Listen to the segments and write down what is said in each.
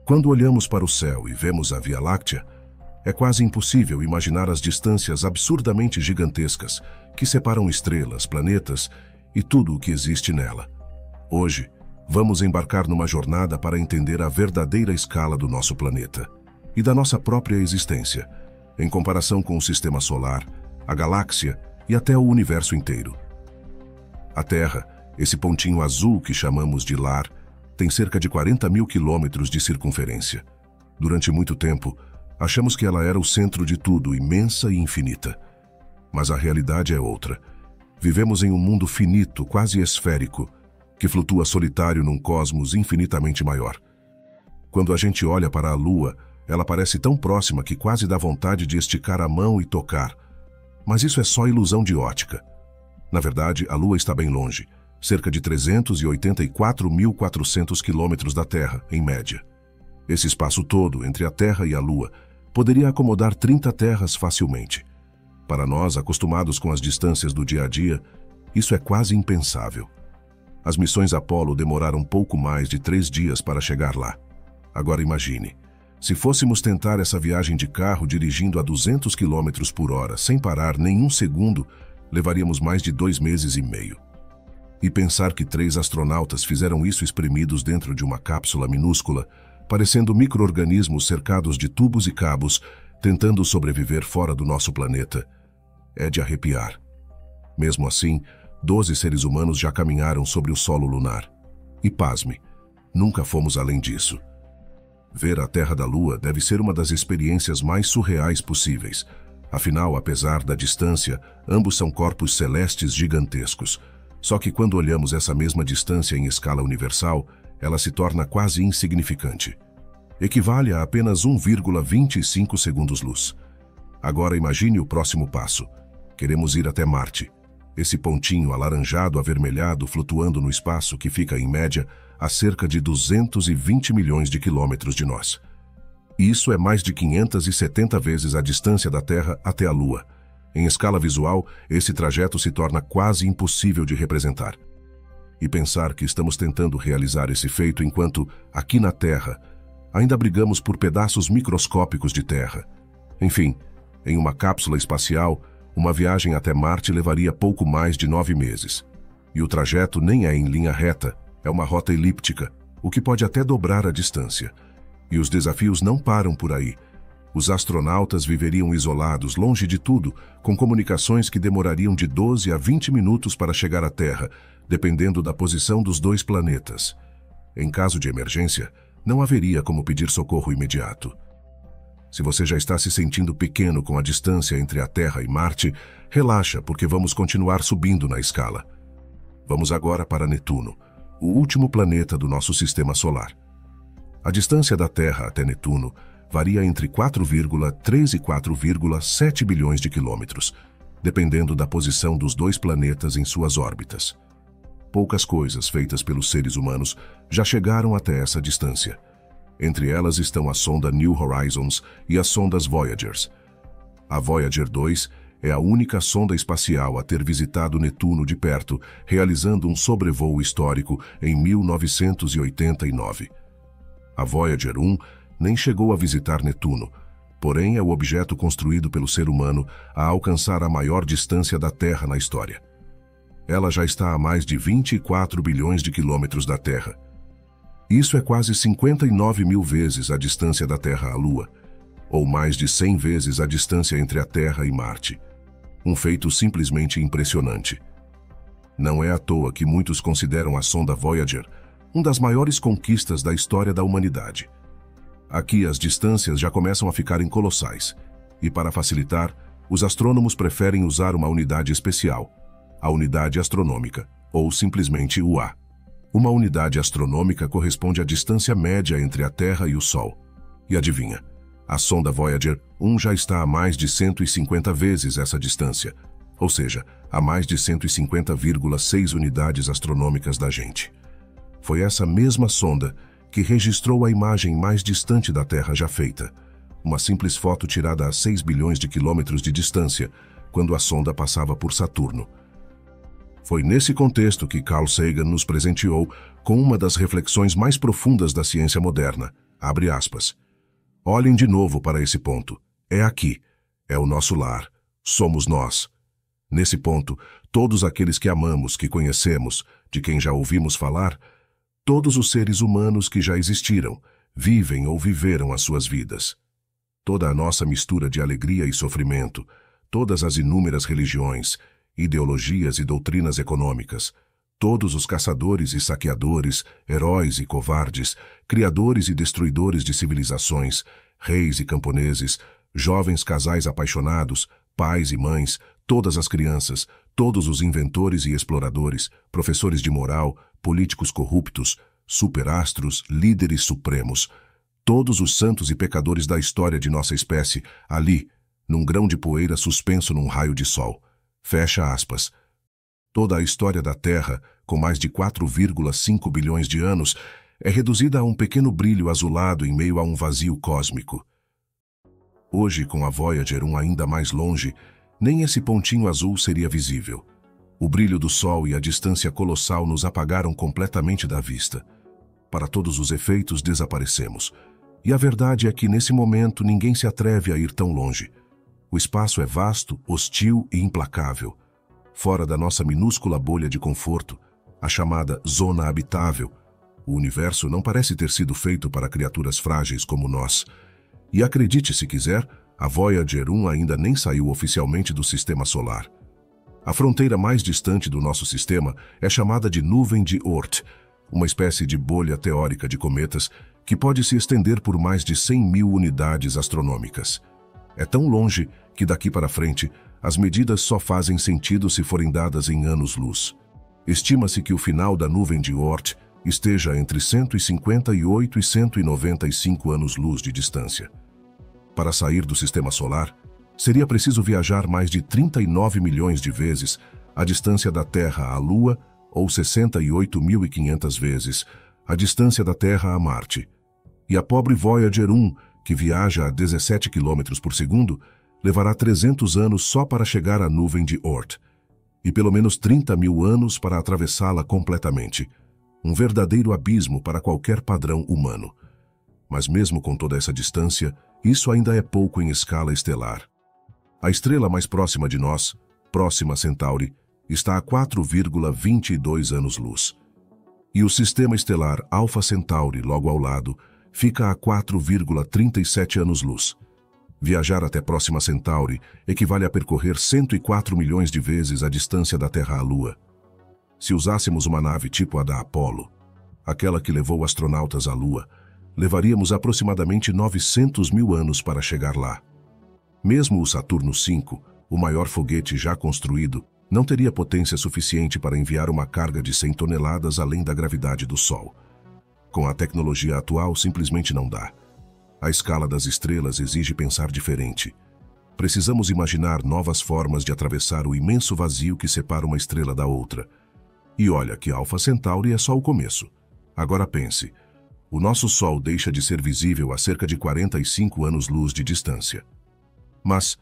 Quando olhamos para o céu e vemos a Via Láctea, é quase impossível imaginar as distâncias absurdamente gigantescas que separam estrelas, planetas e tudo o que existe nela. Hoje, vamos embarcar numa jornada para entender a verdadeira escala do nosso planeta e da nossa própria existência, em comparação com o Sistema Solar, a galáxia e até o universo inteiro. A Terra, esse pontinho azul que chamamos de lar, tem cerca de 40 mil quilômetros de circunferência. Durante muito tempo, achamos que ela era o centro de tudo, imensa e infinita. Mas a realidade é outra. Vivemos em um mundo finito, quase esférico, que flutua solitário num cosmos infinitamente maior. Quando a gente olha para a Lua, ela parece tão próxima que quase dá vontade de esticar a mão e tocar. Mas isso é só ilusão de ótica. Na verdade, a Lua está bem longe, cerca de 384.400 quilômetros da Terra, em média. Esse espaço todo, entre a Terra e a Lua, poderia acomodar 30 terras facilmente. Para nós, acostumados com as distâncias do dia a dia, isso é quase impensável. As missões Apollo demoraram pouco mais de 3 dias para chegar lá. Agora imagine, se fôssemos tentar essa viagem de carro dirigindo a 200 km por hora, sem parar nem um segundo, levaríamos mais de 2 meses e meio. E pensar que 3 astronautas fizeram isso espremidos dentro de uma cápsula minúscula, parecendo micro-organismos cercados de tubos e cabos, tentando sobreviver fora do nosso planeta, é de arrepiar. Mesmo assim, 12 seres humanos já caminharam sobre o solo lunar. E pasme, nunca fomos além disso. Ver a Terra da Lua deve ser uma das experiências mais surreais possíveis. Afinal, apesar da distância, ambos são corpos celestes gigantescos. Só que quando olhamos essa mesma distância em escala universal, ela se torna quase insignificante. Equivale a apenas 1,25 segundos-luz. Agora imagine o próximo passo. Queremos ir até Marte. Esse pontinho alaranjado avermelhado flutuando no espaço que fica, em média, a cerca de 220 milhões de quilômetros de nós. Isso é mais de 570 vezes a distância da Terra até a Lua. Em escala visual, esse trajeto se torna quase impossível de representar. E pensar que estamos tentando realizar esse feito enquanto, aqui na Terra, ainda brigamos por pedaços microscópicos de terra. Enfim, em uma cápsula espacial, uma viagem até Marte levaria pouco mais de 9 meses. E o trajeto nem é em linha reta, é uma rota elíptica, o que pode até dobrar a distância. E os desafios não param por aí. Os astronautas viveriam isolados, longe de tudo, com comunicações que demorariam de 12 a 20 minutos para chegar à Terra, dependendo da posição dos 2 planetas. Em caso de emergência, não haveria como pedir socorro imediato. Se você já está se sentindo pequeno com a distância entre a Terra e Marte, relaxa, porque vamos continuar subindo na escala. Vamos agora para Netuno, o último planeta do nosso sistema solar. A distância da Terra até Netuno varia entre 4,3 e 4,7 bilhões de quilômetros, dependendo da posição dos 2 planetas em suas órbitas. Poucas coisas feitas pelos seres humanos já chegaram até essa distância. Entre elas estão a sonda New Horizons e as sondas Voyagers. A Voyager 2 é a única sonda espacial a ter visitado Netuno de perto, realizando um sobrevoo histórico em 1989. A Voyager 1 nem chegou a visitar Netuno, porém é o objeto construído pelo ser humano a alcançar a maior distância da Terra na história. Ela já está a mais de 24 bilhões de quilômetros da Terra. Isso é quase 59 mil vezes a distância da Terra à Lua, ou mais de 100 vezes a distância entre a Terra e Marte. Um feito simplesmente impressionante. Não é à toa que muitos consideram a sonda Voyager uma das maiores conquistas da história da humanidade. Aqui as distâncias já começam a ficarem colossais, e para facilitar, os astrônomos preferem usar uma unidade especial, a unidade astronômica, ou simplesmente UA. Uma unidade astronômica corresponde à distância média entre a Terra e o Sol. E adivinha, a sonda Voyager 1 já está a mais de 150 vezes essa distância, ou seja, a mais de 150,6 unidades astronômicas da gente. Foi essa mesma sonda que registrou a imagem mais distante da Terra já feita, uma simples foto tirada a 6 bilhões de quilômetros de distância, quando a sonda passava por Saturno. Foi nesse contexto que Carl Sagan nos presenteou com uma das reflexões mais profundas da ciência moderna, Abre aspas. Olhem de novo para esse ponto. É aqui. É o nosso lar. Somos nós. Nesse ponto, todos aqueles que amamos, que conhecemos, de quem já ouvimos falar, todos os seres humanos que já existiram, vivem ou viveram as suas vidas. Toda a nossa mistura de alegria e sofrimento, todas as inúmeras religiões, ideologias e doutrinas econômicas, todos os caçadores e saqueadores, heróis e covardes, criadores e destruidores de civilizações, reis e camponeses, jovens casais apaixonados, pais e mães, todas as crianças, todos os inventores e exploradores, professores de moral, políticos corruptos, superastros, líderes supremos, todos os santos e pecadores da história de nossa espécie, ali, num grão de poeira suspenso num raio de sol. Fecha aspas. Toda a história da Terra, com mais de 4,5 bilhões de anos, é reduzida a um pequeno brilho azulado em meio a um vazio cósmico. Hoje, com a Voyager 1 ainda mais longe, nem esse pontinho azul seria visível. O brilho do Sol e a distância colossal nos apagaram completamente da vista. Para todos os efeitos, desaparecemos. E a verdade é que, nesse momento, ninguém se atreve a ir tão longe. O espaço é vasto, hostil e implacável. Fora da nossa minúscula bolha de conforto, a chamada zona habitável, o universo não parece ter sido feito para criaturas frágeis como nós. E acredite se quiser, a Voyager 1 ainda nem saiu oficialmente do Sistema Solar. A fronteira mais distante do nosso sistema é chamada de nuvem de Oort, uma espécie de bolha teórica de cometas que pode se estender por mais de 100.000 unidades astronômicas. É tão longe que daqui para frente as medidas só fazem sentido se forem dadas em anos-luz. Estima-se que o final da nuvem de Oort esteja entre 158 e 195 anos-luz de distância. Para sair do Sistema Solar, seria preciso viajar mais de 39 milhões de vezes a distância da Terra à Lua ou 68.500 vezes a distância da Terra a Marte. E a pobre Voyager 1, que viaja a 17 km por segundo, levará 300 anos só para chegar à nuvem de Oort, e pelo menos 30.000 anos para atravessá-la completamente. Um verdadeiro abismo para qualquer padrão humano. Mas mesmo com toda essa distância, isso ainda é pouco em escala estelar. A estrela mais próxima de nós, Próxima Centauri, está a 4,22 anos-luz. E o sistema estelar Alpha Centauri, logo ao lado, fica a 4,37 anos-luz. Viajar até Próxima Centauri equivale a percorrer 104 milhões de vezes a distância da Terra à Lua. Se usássemos uma nave tipo a da Apollo, aquela que levou astronautas à Lua, levaríamos aproximadamente 900.000 anos para chegar lá. Mesmo o Saturno V, o maior foguete já construído, não teria potência suficiente para enviar uma carga de 100 toneladas além da gravidade do Sol. Com a tecnologia atual, simplesmente não dá. A escala das estrelas exige pensar diferente. Precisamos imaginar novas formas de atravessar o imenso vazio que separa uma estrela da outra. E olha que Alpha Centauri é só o começo. Agora pense, o nosso Sol deixa de ser visível a cerca de 45 anos-luz de distância. Mas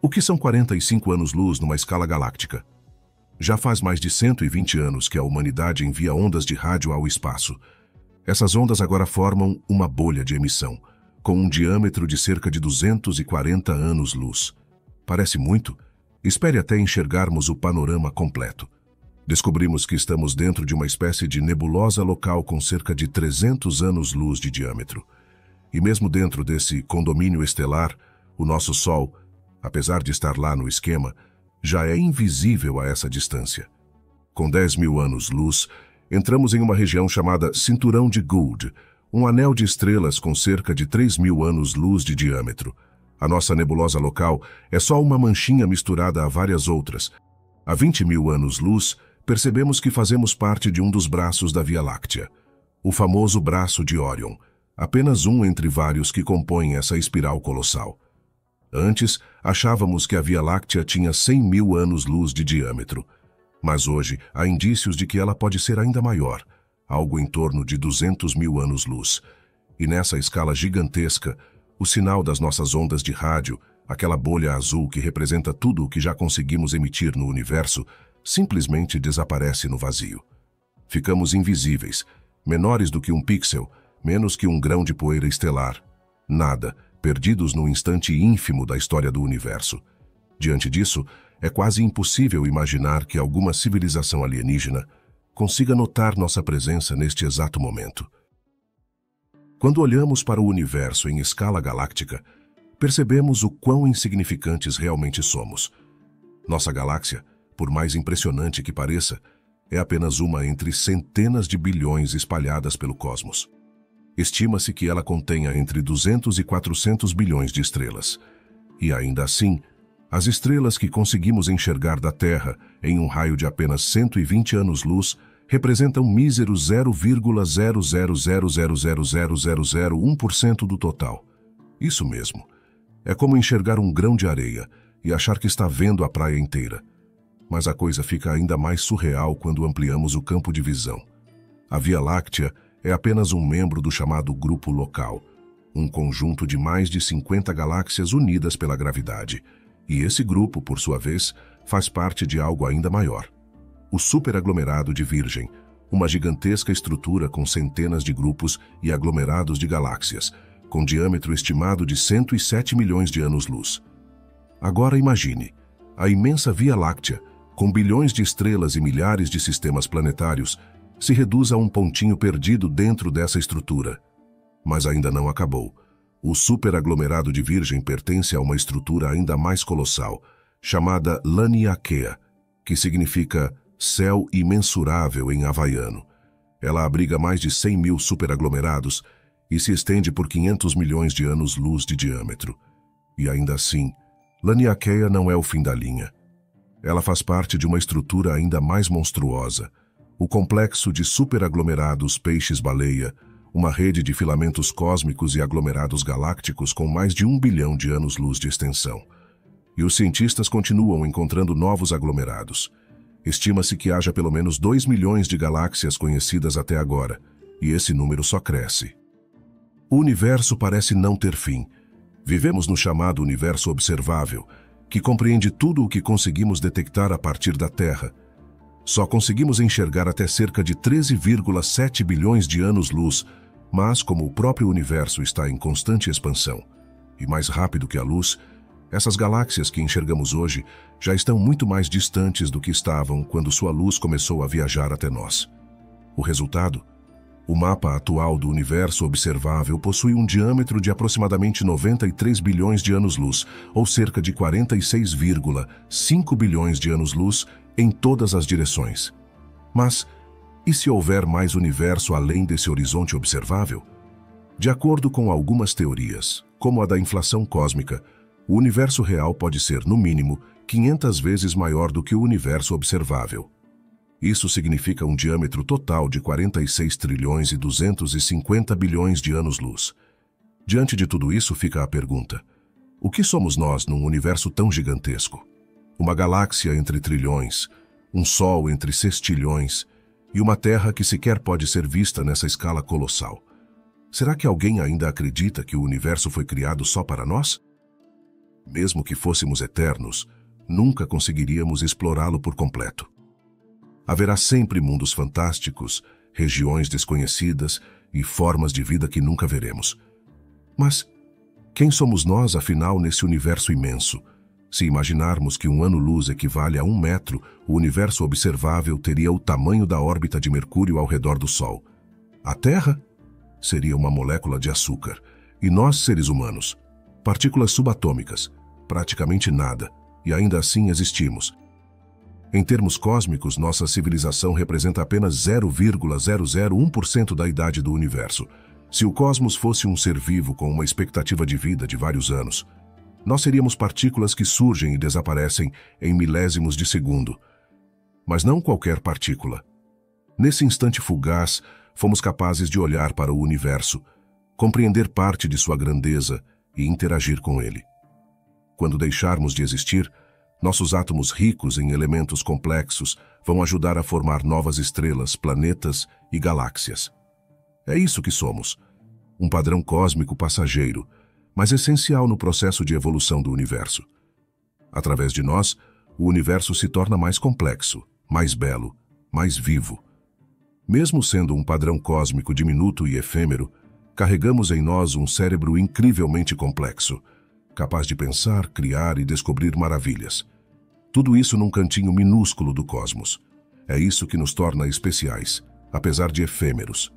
o que são 45 anos-luz numa escala galáctica? Já faz mais de 120 anos que a humanidade envia ondas de rádio ao espaço. Essas ondas agora formam uma bolha de emissão, com um diâmetro de cerca de 240 anos-luz. Parece muito? Espere até enxergarmos o panorama completo. Descobrimos que estamos dentro de uma espécie de nebulosa local com cerca de 300 anos-luz de diâmetro. E mesmo dentro desse condomínio estelar, o nosso Sol, apesar de estar lá no esquema, já é invisível a essa distância. Com 10.000 anos-luz, entramos em uma região chamada Cinturão de Gould, um anel de estrelas com cerca de 3.000 anos-luz de diâmetro. A nossa nebulosa local é só uma manchinha misturada a várias outras. Há 20.000 anos-luz, percebemos que fazemos parte de um dos braços da Via Láctea, o famoso braço de Órion, apenas um entre vários que compõem essa espiral colossal. Antes, achávamos que a Via Láctea tinha 100.000 anos-luz de diâmetro, mas hoje há indícios de que ela pode ser ainda maior, algo em torno de 200.000 anos-luz. E nessa escala gigantesca, o sinal das nossas ondas de rádio, aquela bolha azul que representa tudo o que já conseguimos emitir no universo, simplesmente desaparece no vazio. Ficamos invisíveis, menores do que um pixel, menos que um grão de poeira estelar. Nada, perdidos num instante ínfimo da história do universo. Diante disso, é quase impossível imaginar que alguma civilização alienígena consiga notar nossa presença neste exato momento. Quando olhamos para o universo em escala galáctica, percebemos o quão insignificantes realmente somos. Nossa galáxia, por mais impressionante que pareça, é apenas uma entre centenas de bilhões espalhadas pelo cosmos. Estima-se que ela contenha entre 200 e 400 bilhões de estrelas. E ainda assim, as estrelas que conseguimos enxergar da Terra em um raio de apenas 120 anos-luz representam míseros 0,000000001% do total. Isso mesmo. É como enxergar um grão de areia e achar que está vendo a praia inteira. Mas a coisa fica ainda mais surreal quando ampliamos o campo de visão. A Via Láctea é apenas um membro do chamado Grupo Local, um conjunto de mais de 50 galáxias unidas pela gravidade. E esse grupo, por sua vez, faz parte de algo ainda maior. O superaglomerado de Virgem, uma gigantesca estrutura com centenas de grupos e aglomerados de galáxias, com diâmetro estimado de 107 milhões de anos-luz. Agora imagine, a imensa Via Láctea, com bilhões de estrelas e milhares de sistemas planetários, se reduz a um pontinho perdido dentro dessa estrutura. Mas ainda não acabou. O superaglomerado de Virgem pertence a uma estrutura ainda mais colossal, chamada Laniakea, que significa céu imensurável em havaiano. Ela abriga mais de 100 mil superaglomerados e se estende por 500 milhões de anos-luz de diâmetro. E ainda assim, Laniakea não é o fim da linha. Ela faz parte de uma estrutura ainda mais monstruosa, o complexo de superaglomerados peixes-baleia, uma rede de filamentos cósmicos e aglomerados galácticos com mais de 1 bilhão de anos-luz de extensão. E os cientistas continuam encontrando novos aglomerados. Estima-se que haja pelo menos 2 milhões de galáxias conhecidas até agora, e esse número só cresce. O universo parece não ter fim. Vivemos no chamado universo observável, que compreende tudo o que conseguimos detectar a partir da Terra. Só conseguimos enxergar até cerca de 13,7 bilhões de anos-luz, mas como o próprio universo está em constante expansão, e mais rápido que a luz, essas galáxias que enxergamos hoje já estão muito mais distantes do que estavam quando sua luz começou a viajar até nós. O resultado? O mapa atual do universo observável possui um diâmetro de aproximadamente 93 bilhões de anos-luz, ou cerca de 46,5 bilhões de anos-luz em todas as direções. Mas, e se houver mais universo além desse horizonte observável? De acordo com algumas teorias, como a da inflação cósmica, o universo real pode ser, no mínimo, 500 vezes maior do que o universo observável. Isso significa um diâmetro total de 46 trilhões e 250 bilhões de anos-luz. Diante de tudo isso fica a pergunta: o que somos nós num universo tão gigantesco? Uma galáxia entre trilhões, um Sol entre sextilhões e uma Terra que sequer pode ser vista nessa escala colossal. Será que alguém ainda acredita que o universo foi criado só para nós? Mesmo que fôssemos eternos, nunca conseguiríamos explorá-lo por completo. Haverá sempre mundos fantásticos, regiões desconhecidas e formas de vida que nunca veremos. Mas quem somos nós, afinal, nesse universo imenso? Se imaginarmos que um ano-luz equivale a 1 metro, o universo observável teria o tamanho da órbita de Mercúrio ao redor do Sol. A Terra seria uma molécula de açúcar, e nós, seres humanos, partículas subatômicas, praticamente nada, e ainda assim existimos. Em termos cósmicos, nossa civilização representa apenas 0,001% da idade do universo. Se o cosmos fosse um ser vivo com uma expectativa de vida de vários anos, nós seríamos partículas que surgem e desaparecem em milésimos de segundo. Mas não qualquer partícula. Nesse instante fugaz, fomos capazes de olhar para o universo, compreender parte de sua grandeza e interagir com ele. Quando deixarmos de existir, nossos átomos ricos em elementos complexos vão ajudar a formar novas estrelas, planetas e galáxias. É isso que somos, um padrão cósmico passageiro, mas essencial no processo de evolução do universo. Através de nós, o universo se torna mais complexo, mais belo, mais vivo. Mesmo sendo um padrão cósmico diminuto e efêmero, Carregamos em nós um cérebro incrivelmente complexo, capaz de pensar, criar e descobrir maravilhas. Tudo isso num cantinho minúsculo do cosmos. É isso que nos torna especiais, apesar de efêmeros.